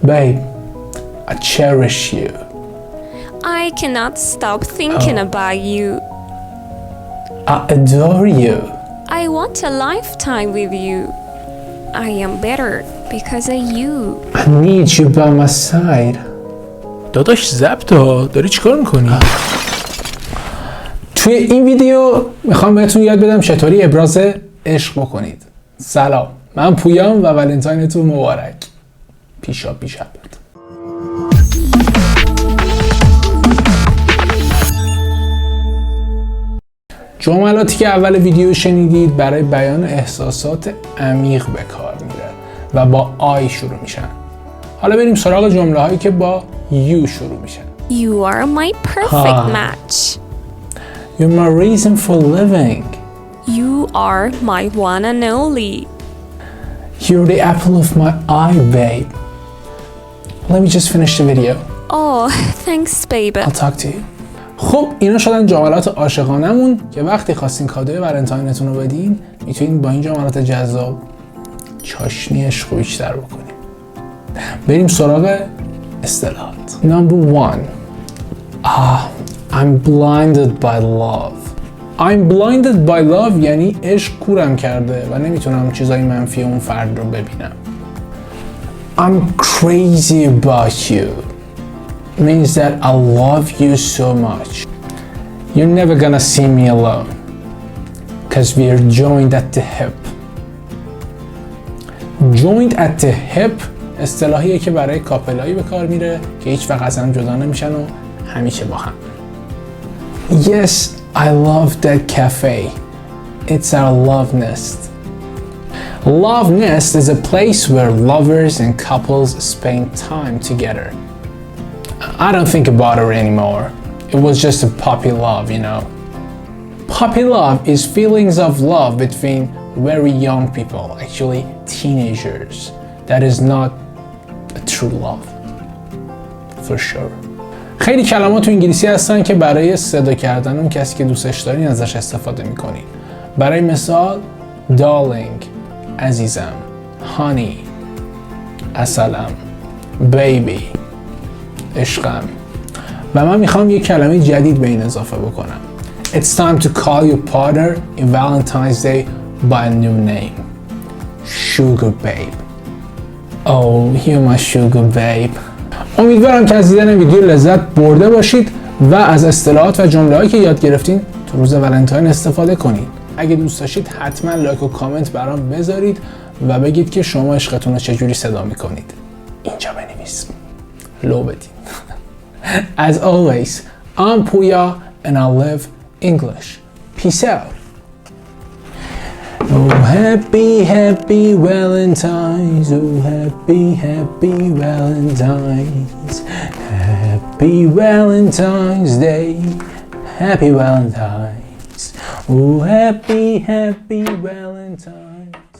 Babe, I cherish you. I cannot stop thinking about you. I adore you. I want a lifetime with you. I am better because of you. I need you by my side. داداش ضبط ها، داری چیکار میکنی؟ توی این ویدیو میخوام بهتون یاد بدم چطوری ابراز عشق بکنید. سلام، من پویام و ولنتاینتون مبارک. پیشا پیش حبت. جملاتی که اول ویدیو شنیدید برای بیان احساسات عمیق به کار میره و با آی شروع میشن. حالا بریم سراغ جمله هایی که با you شروع میشن. You are my perfect match. You're my reason for living. You are my one and only. You're the apple of my eye, babe. Let me just finish the video. Oh, thanks, baby. I'll talk to you. خب اینا شدن جملات عاشقانمون که وقتی خواستین کادوی ولنتاینتون رو بدین میتونین با این جملات جذاب چاشنی عشق رو بیشتر بکنین. بریم سراغ اصطلاحات. Number 1. I'm blinded by love. I'm blinded by love یعنی عشق کورم کرده و نمیتونم چیزای منفی اون فرد رو ببینم. I'm crazy about you means that I love you so much. You're never gonna see me alone because we are joined at the hip. Joined at the hip اصطلاحیه که برای کاپلایی به کار میره که هیچ وقت از هم جدا نمیشن و همیشه با هم. Yes, I love that cafe. It's our love nest. Love nest is a place where lovers and couples spend time together. I don't think about it anymore. It was just a puppy love, you know. Puppy love is feelings of love between very young people, actually teenagers. That is not a true love. For sure. خیلی کلمات تو انگلیسی هستن که برای صدا کردن اون کسی که دوستش دارین ازش استفاده میکنین. برای مثال darling، عزیزم، honey، عسلم، baby، عشقم. و من میخوام یک کلمه جدید به این اضافه بکنم. It's time to call your partner in Valentine's Day by a new name. Sugar babe. Oh, you're my sugar babe. امیدوارم که از دیدن ویدیو لذت برده باشید و از اصطلاحات و جمله‌هایی که یاد گرفتین تو روز ولنتاین استفاده کنید. اگه دوست داشتید حتما لایک و کامنت برام بذارید و بگید که شما عشقتون رو چجوری صدا میکنید. اینجا بنویس. لو بدین. As always, I'm Puya and I live English. Peace out. Oh happy, happy Valentine's. Oh happy, happy Valentine's. Happy Valentine's Day. Happy Valentine's. Oh happy, happy Valentine's.